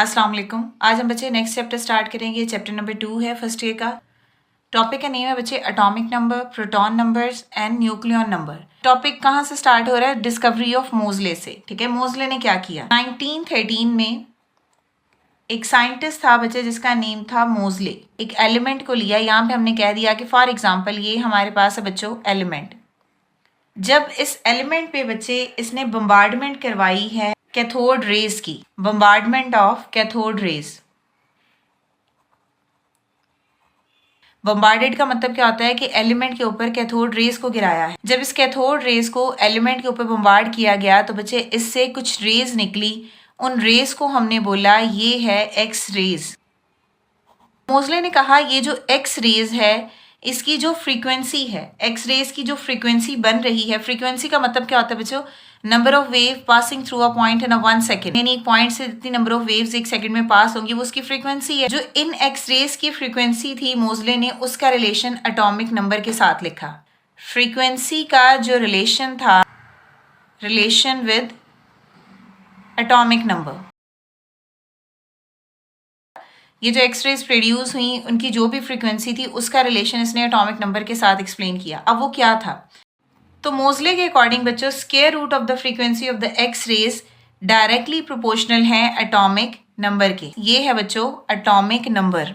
अस्सलाम वालेकुम। आज हम बच्चे नेक्स्ट चैप्टर स्टार्ट करेंगे। चैप्टर नंबर 2 है फर्स्ट ईयर का। टॉपिक का नेम है बच्चे atomic number, proton numbers and nucleon number. Topic कहाँ से स्टार्ट हो रहा है? डिस्कवरी ऑफ मोजले से। ठीक है, मोजले ने क्या किया? 1913 में एक साइंटिस्ट था बच्चे जिसका नेम था मोजले। एक एलिमेंट को लिया, यहाँ पे हमने कह दिया कि फॉर एग्जाम्पल ये हमारे पास है बच्चों एलिमेंट। जब इस एलिमेंट पे बच्चे इसने बम्बार्डमेंट करवाई है कैथोड रेज की, bombardment of cathode rays. Bombarded का मतलब क्या होता है कि एलिमेंट के ऊपर कैथोड रेज को गिराया है। जब इस कैथोड रेज को एलिमेंट के ऊपर बम्बार्ड किया गया तो बच्चे इससे कुछ रेज निकली। उन रेज को हमने बोला ये है एक्स रेज। मोजले ने कहा ये जो एक्स रेज है इसकी जो फ्रीक्वेंसी है, एक्स रेज की जो फ्रीक्वेंसी बन रही है, फ्रीक्वेंसी का मतलब क्या होता है बच्चों? Number of wave passing through a point in a 1 second, यानी एक पॉइंट से जितनी नंबर ऑफ वेव्स एक सेकंड में पास होंगी वो उसकी फ्रीक्वेंसी है। जो इन एक्स रेज की फ्रीक्वेंसी थी मोजले ने उसका रिलेशन एटॉमिक नंबर के साथ लिखा। फ्रीक्वेंसी का जो रिलेशन था, रिलेशन विद एटॉमिक नंबर। ये जो एक्स रेज प्रोड्यूस हुई उनकी जो भी फ्रीक्वेंसी थी उसका रिलेशन इसने एटॉमिक नंबर के साथ एक्सप्लेन किया। अब वो क्या था? तो मोजले के अकॉर्डिंग बच्चों square root of the frequency of the X rays directly proportional है एटॉमिक नंबर के। ये है बच्चों एटॉमिक नंबर।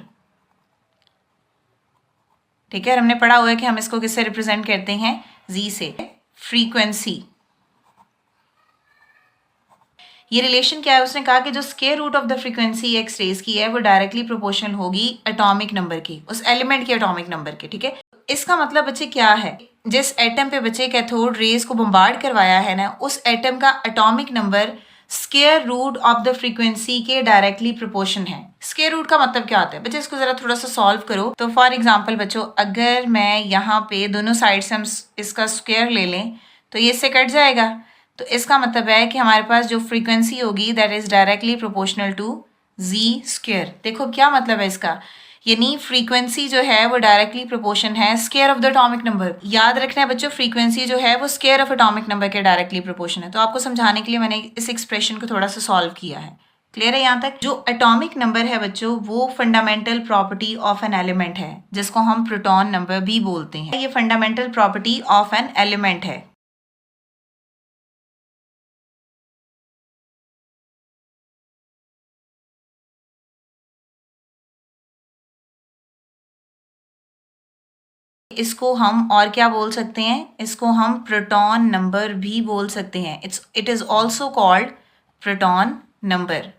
ठीक है, और हमने पढ़ा हुआ है कि हम इसको किससे रिप्रेजेंट करते हैं? जी से। फ्रीक्वेंसी, ये रिलेशन क्या है? उसने कहा कि जो square root of the frequency X rays की है वो डायरेक्टली प्रोपोर्शनल होगी एटॉमिक नंबर की, उस एलिमेंट के एटॉमिक नंबर के। ठीक है, इसका मतलब बच्चे क्या है? जिस एटम पे बच्चे कैथोड रेज को बम्बार्ड करवाया है ना, उस एटम का atomic number square root of the frequency के डायरेक्टली प्रोपोर्शन है। स्क्वायर रूट का मतलब क्या होता है बच्चे? इसको जरा थोड़ा सा सॉल्व करो। तो फॉर एग्जाम्पल बच्चों अगर मैं यहाँ पे दोनों साइड से हम इसका स्क्वायर ले लें तो ये इससे कट जाएगा। तो इसका मतलब है कि हमारे पास जो फ्रीक्वेंसी होगी that is directly proportional to Z square. देखो क्या मतलब है इसका, यानी फ्रीक्वेंसी जो है वो डायरेक्टली प्रोपोर्शन है square of the atomic number. याद रखना है बच्चों फ्रीक्वेंसी जो है वो स्क्वायर ऑफ एटॉमिक नंबर के डायरेक्टली प्रोपोर्शन है। तो आपको समझाने के लिए मैंने इस एक्सप्रेशन को थोड़ा सा सॉल्व किया है। क्लियर है यहाँ तक? जो एटॉमिक नंबर है बच्चों वो fundamental property of an element है जिसको हम प्रोटॉन नंबर भी बोलते हैं। ये fundamental property of an element है। इसको हम और क्या बोल सकते हैं? इसको हम प्रोटॉन नंबर भी बोल सकते हैं। It is also called proton number.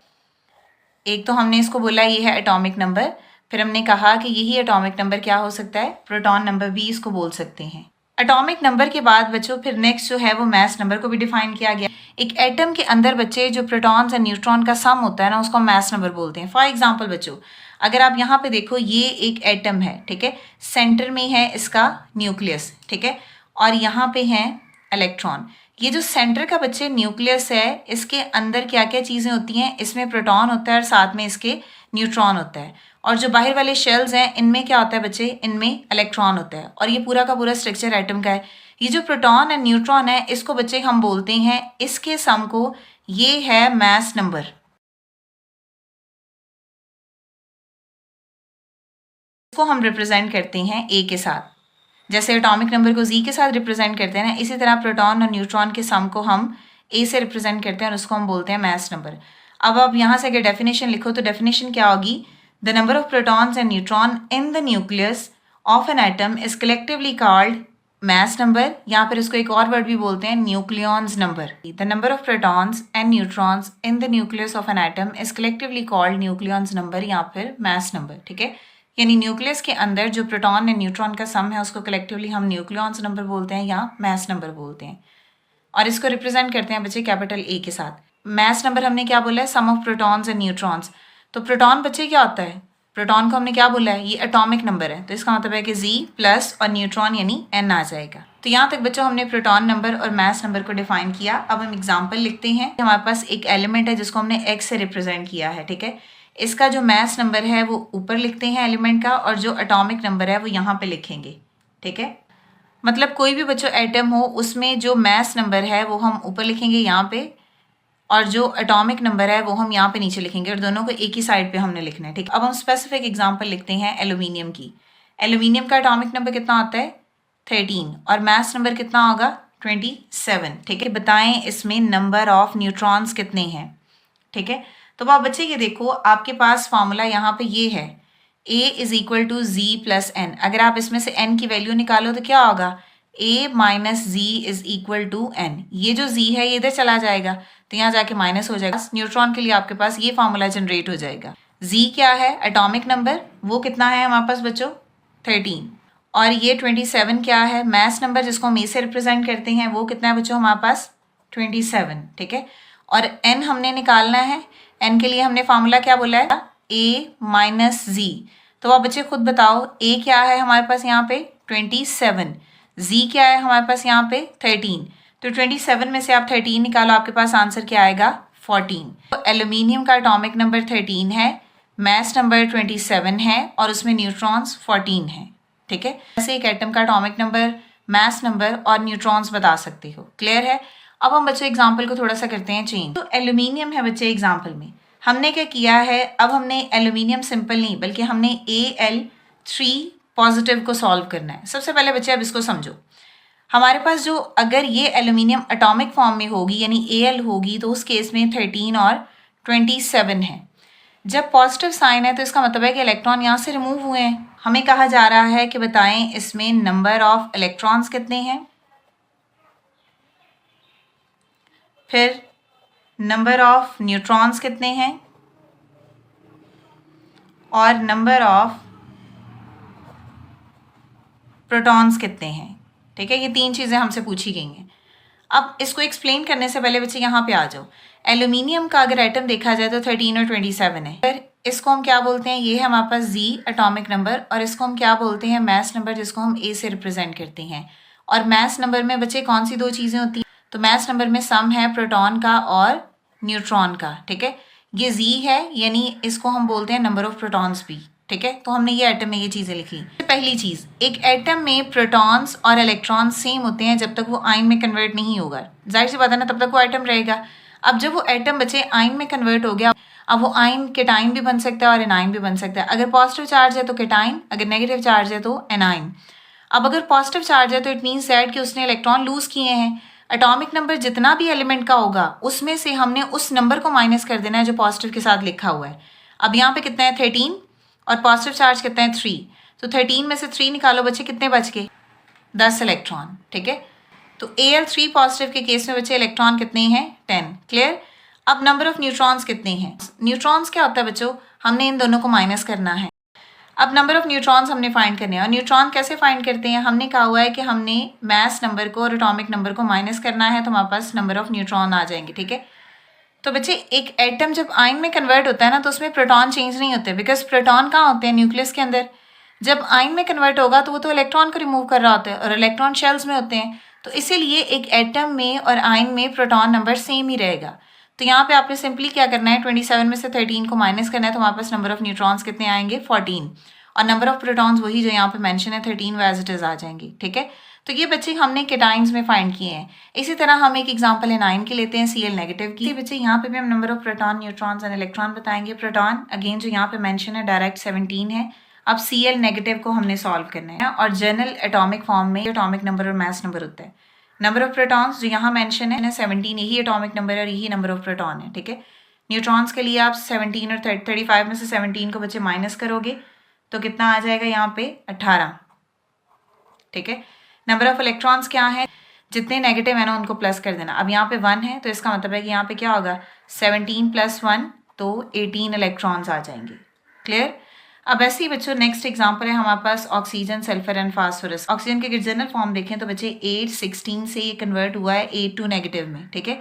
एक तो हमने इसको बोला ये है एटॉमिक नंबर, फिर हमने कहा कि यही एटॉमिक नंबर क्या हो सकता है? प्रोटॉन नंबर भी इसको बोल सकते हैं। एटॉमिक नंबर के बाद बच्चों फिर नेक्स्ट जो है वो मास नंबर को भी डिफाइन किया गया। एक एटम के अंदर बच्चे जो प्रोटॉन्स और न्यूट्रॉन का सम होता है ना उसको मास नंबर बोलते हैं। फॉर एग्जांपल बच्चों अगर आप यहाँ पे देखो ये एक एटम है, ठीक है, सेंटर में है इसका न्यूक्लियस, ठीक है, और यहाँ पे है इलेक्ट्रॉन। ये जो सेंटर का बच्चे न्यूक्लियस है इसके अंदर क्या क्या चीज़ें होती हैं? इसमें प्रोटॉन होता है और साथ में इसके न्यूट्रॉन होता है। और जो बाहर वाले शेल्स हैं इनमें क्या होता है बच्चे? इनमें इलेक्ट्रॉन होता है। और ये पूरा का पूरा स्ट्रक्चर एटम का है। ये जो प्रोटॉन एंड न्यूट्रॉन है इसको बच्चे हम बोलते हैं, इसके सम को, ये है मास नंबर। इसको हम रिप्रेजेंट करते हैं ए के साथ। जैसे एटॉमिक नंबर को जी के साथ रिप्रेजेंट करते हैं ना, इसी तरह प्रोटॉन और न्यूट्रॉन के सम को हम ए से रिप्रेजेंट करते हैं और उसको हम बोलते हैं मास नंबर। अब आप यहाँ से अगर डेफिनेशन लिखो तो डेफिनेशन क्या होगी? The number of protons and neutron in the nucleus of an atom is collectively called mass number. यहाँ पर इसको एक और वर्ड भी बोलते हैं nucleons number. The number of protons and neutrons in the nucleus of an atom is collectively called nucleons number या फिर मास नंबर। ठीक है, यानी न्यूक्लियस के अंदर जो प्रोटॉन एंड न्यूट्रॉन का सम है उसको कलेक्टिवली हम न्यूक्लियॉन्स नंबर बोलते हैं या मास नंबर बोलते हैं। और इसको रिप्रेजेंट करते हैं बच्चे कैपिटल ए के साथ। मास नंबर हमने क्या बोला है? सम ऑफ प्रोटॉन्स एंड न्यूट्रॉन्स। तो प्रोटॉन बच्चे क्या होता है? प्रोटॉन को हमने क्या बोला है? ये एटॉमिक नंबर है, तो इसका मतलब है कि जी प्लस और न्यूट्रॉन यानी एन आ जाएगा। तो यहाँ तक बच्चों हमने प्रोटॉन नंबर और मास नंबर को डिफाइन किया। अब हम एग्जाम्पल लिखते हैं। हमारे पास एक एलिमेंट है जिसको हमने एक्स से रिप्रेजेंट किया है, ठीक है। इसका जो मास नंबर है वो ऊपर लिखते हैं एलिमेंट का, और जो एटॉमिक नंबर है वो यहाँ पे लिखेंगे, ठीक है। मतलब कोई भी बच्चों एटम हो उसमें जो मास नंबर है वो हम ऊपर लिखेंगे यहाँ पे, और जो एटॉमिक नंबर है वो हम यहाँ पे नीचे लिखेंगे और दोनों को एक ही साइड पे हमने लिखना है, ठीक है। अब हम स्पेसिफिक एग्जांपल लिखते हैं एल्यूमिनियम की। एल्यूमिनियम का एटॉमिक नंबर कितना आता है 13 और मास नंबर कितना होगा 27, ठीक है। बताएं इसमें नंबर ऑफ न्यूट्रॉन्स कितने हैं, ठीक है। तो आप बच्चे ये देखो, आपके पास फॉर्मूला यहाँ पे ये है A is equal to Z plus N। अगर आप इसमें से N की वैल्यू निकालो तो क्या होगा, A minus Z is equal to N। ये जो Z है ये इधर चला जाएगा तो यहाँ जाके माइनस हो जाएगा। न्यूट्रॉन के लिए आपके पास ये फॉर्मूला जनरेट हो जाएगा। Z क्या है एटॉमिक नंबर, वो कितना है हमारे पास बच्चों 13, और ये 27 क्या है मास नंबर जिसको हम A से रिप्रेजेंट करते हैं, वो कितना है बच्चों हमारे पास 27, ठीक है। और N हमने निकालना है, N के लिए हमने फार्मूला क्या बोला है A माइनस Z। तो आप बच्चे खुद बताओ A क्या है हमारे पास यहाँ पे 27, Z क्या है हमारे पास यहाँ पे 13, तो 27 में से आप 13 निकालो, आपके पास आंसर क्या आएगा 14। तो एल्यूमिनियम का एटॉमिक नंबर 13 है, मास नंबर 27 है और उसमें न्यूट्रॉन्स 14 है, ठीक है। ऐसे एक एटम का एटॉमिक नंबर, मास नंबर और न्यूट्रॉन्स बता सकते हो, क्लियर है। अब हम बच्चों एग्जाम्पल को थोड़ा सा करते हैं चेंज। तो एल्यूमिनियम है बच्चे एग्जाम्पल में, हमने क्या किया है, अब हमने एल्यूमिनियम सिंपल नहीं बल्कि हमने Al3 पॉजिटिव को सॉल्व करना है। सबसे पहले बच्चे अब इसको समझो, हमारे पास जो अगर ये एल्यूमिनियम एटॉमिक फॉर्म में होगी यानी Al होगी तो उस केस में 13 और 27 है। जब पॉजिटिव साइन है तो इसका मतलब है कि इलेक्ट्रॉन यहाँ से रिमूव हुए हैं। हमें कहा जा रहा है कि बताएं इसमें नंबर ऑफ इलेक्ट्रॉन्स कितने हैं, फिर नंबर ऑफ न्यूट्रॉन्स कितने हैं और नंबर ऑफ प्रोटॉन्स कितने हैं, ठीक है। ये तीन चीज़ें हमसे पूछी गई हैं। अब इसको एक्सप्लेन करने से पहले बच्चे यहाँ पे आ जाओ। एल्यूमिनियम का अगर एटम देखा जाए तो 13 और 27 है, फिर इसको हम क्या बोलते हैं, ये है हमारे पास Z एटॉमिक नंबर, और इसको हम क्या बोलते हैं मास नंबर जिसको हम A से रिप्रेजेंट करते हैं। और मास नंबर में बच्चे कौन सी दो चीज़ें होती हैं, तो मास नंबर में सम है प्रोटॉन का और न्यूट्रॉन का, ठीक है। ये Z है यानी इसको हम बोलते हैं नंबर ऑफ प्रोटॉन्स भी, ठीक है। तो हमने ये एटम में ये चीज़ें लिखी। पहली चीज़, एक एटम में प्रोटॉन्स और इलेक्ट्रॉन्स सेम होते हैं जब तक वो आयन में कन्वर्ट नहीं होगा, जाहिर सी बात है ना, तब तक वो एटम रहेगा। अब जब वो एटम बच्चे आयन में कन्वर्ट हो गया, अब वो आयन केटाइन भी बन सकता है और एनाइन भी बन सकता है। अगर पॉजिटिव चार्ज है तो केटाइन, अगर नेगेटिव चार्ज है तो एनाइन। अब अगर पॉजिटिव चार्ज है तो इट मीन्स दैट कि उसने इलेक्ट्रॉन लूज किए हैं। एटॉमिक नंबर जितना भी एलिमेंट का होगा उसमें से हमने उस नंबर को माइनस कर देना है जो पॉजिटिव के साथ लिखा हुआ है। अब यहाँ पे कितना है 13 और पॉजिटिव चार्ज कितना है 3, तो 13 में से 3 निकालो बच्चे, कितने बच गए 10 इलेक्ट्रॉन, ठीक है। तो Al3 पॉजिटिव के केस में बच्चे इलेक्ट्रॉन कितने हैं 10, क्लियर। अब नंबर ऑफ न्यूट्रॉन्स कितने हैं, न्यूट्रॉन्स क्या होता है बच्चों, हमने इन दोनों को माइनस करना है। अब नंबर ऑफ न्यूट्रॉन्स हमने फाइंड करने हैं, और न्यूट्रॉन कैसे फाइंड करते हैं, हमने कहा हुआ है कि हमने मास नंबर को और एटॉमिक नंबर को माइनस करना है तो हमारे पास नंबर ऑफ न्यूट्रॉन आ जाएंगे, ठीक है। तो बच्चे एक एटम जब आयन में कन्वर्ट होता है ना तो उसमें प्रोटॉन चेंज नहीं होते, बिकॉज प्रोटॉन कहाँ होते हैं न्यूक्लियस के अंदर। जब आयन में कन्वर्ट होगा तो वो तो इलेक्ट्रॉन को रिमूव कर रहा होता है और इलेक्ट्रॉन शेल्स में होते हैं, तो इसीलिए एक एटम में और आयन में प्रोटॉन नंबर सेम ही रहेगा। तो यहाँ पे आपने सिंपली क्या करना है 27 में से 13 को माइनस करना है तो हमारे पास नंबर ऑफ न्यूट्रॉन्स कितने आएंगे 14, और नंबर ऑफ प्रोटॉन्स वही जो यहाँ पे मेंशन है 13 वो एज इट इज आ जाएंगे, ठीक है। तो ये बच्चे हमने केटाइंस में फाइंड किए हैं। इसी तरह हम एक एग्जांपल एनाइन के लेते हैं Cl नेगेटिव की। बच्चे यहाँ पे भी हम number of proton, neutrons and electron बताएंगे। प्रोटॉन अगेन जो यहाँ पे मेंशन है डायरेक्ट 17 है। अब Cl नेगेटिव को हमने सॉल्व करना है, और जनरल एटॉमिक फॉर्म में एटॉमिक नंबर और मास नंबर होता है। नंबर ऑफ प्रोटॉन्स जो यहाँ मेंशन है 17, यही एटॉमिक नंबर है और यही नंबर ऑफ प्रोटॉन है, ठीक है। न्यूट्रॉन्स के लिए आप 17 और 35 में से 17 को बच्चे माइनस करोगे तो कितना आ जाएगा यहाँ पे 18, ठीक है। नंबर ऑफ इलेक्ट्रॉन्स क्या है, जितने नेगेटिव है ना उनको प्लस कर देना। अब यहाँ पे 1 है तो इसका मतलब है कि यहाँ पे क्या होगा 17 + 1 तो 18 इलेक्ट्रॉन्स आ जाएंगे, क्लियर। अब ऐसे ही बच्चों नेक्स्ट एग्जांपल है हमारे पास oxygen, sulphur and phosphorus. Oxygen के अगर जनरल फॉर्म देखें तो बच्चे 8-16 से ये कन्वर्ट हुआ है 8 to नेगेटिव में, ठीक है।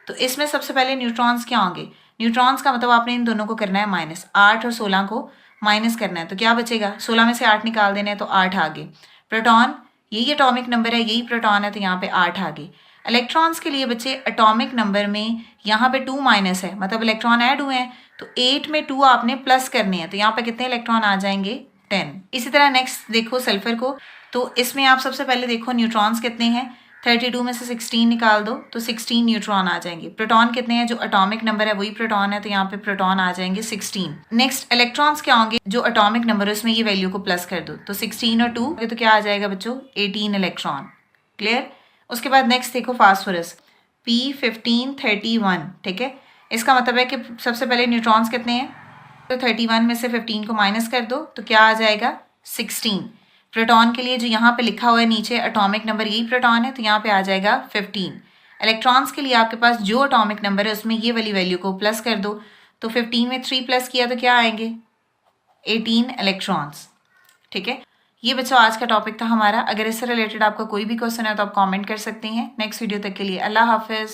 तो इसमें सबसे पहले न्यूट्रॉन्स क्या होंगे, न्यूट्रॉन्स का मतलब आपने इन दोनों को करना है माइनस, 8 और 16 को माइनस करना है तो क्या बचेगा 16 में से 8 निकाल देना है तो 8 आ गए। प्रोटॉन यही एटॉमिक नंबर है, यही प्रोटॉन है तो यहाँ पे 8 आ गए। इलेक्ट्रॉन्स के लिए बच्चे एटॉमिक नंबर में यहाँ पे 2 माइनस है, मतलब इलेक्ट्रॉन ऐड हुए हैं तो 8 में 2 आपने प्लस करने हैं तो यहाँ पे कितने इलेक्ट्रॉन आ जाएंगे 10। इसी तरह नेक्स्ट देखो सल्फर को, तो इसमें आप सबसे पहले देखो न्यूट्रॉन्स कितने हैं 32 में से 16 निकाल दो तो 16 न्यूट्रॉन आ जाएंगे। प्रोटॉन कितने हैं? जो एटॉमिक नंबर है वही प्रोटॉन है, तो यहाँ पे प्रोटॉन आ जाएंगे 16। नेक्स्ट इलेक्ट्रॉन्स क्या होंगे? जो एटॉमिक नंबर है उसमें ये वैल्यू को प्लस कर दो, तो 16 और 2 तो क्या आ जाएगा बच्चों? 18 इलेक्ट्रॉन। क्लियर? उसके बाद नेक्स्ट देखो फास्फोरस P1531, ठीक है। इसका मतलब है कि सबसे पहले न्यूट्रॉन्स कितने हैं? तो 31 में से 15 को माइनस कर दो तो क्या आ जाएगा? 16। प्रोटॉन के लिए जो यहाँ पे लिखा हुआ है नीचे एटॉमिक नंबर यही प्रोटॉन है, तो यहाँ पे आ जाएगा 15। इलेक्ट्रॉन्स के लिए आपके पास जो एटॉमिक नंबर है उसमें ये वाली वैल्यू को प्लस कर दो, तो 15 में 3 प्लस किया तो क्या आएंगे? 18 इलेक्ट्रॉन्स। ठीक है, ये बच्चों आज का टॉपिक था हमारा। अगर इससे रिलेटेड आपका कोई भी क्वेश्चन है तो आप कमेंट कर सकते हैं। नेक्स्ट वीडियो तक के लिए अल्लाह हाफिज़।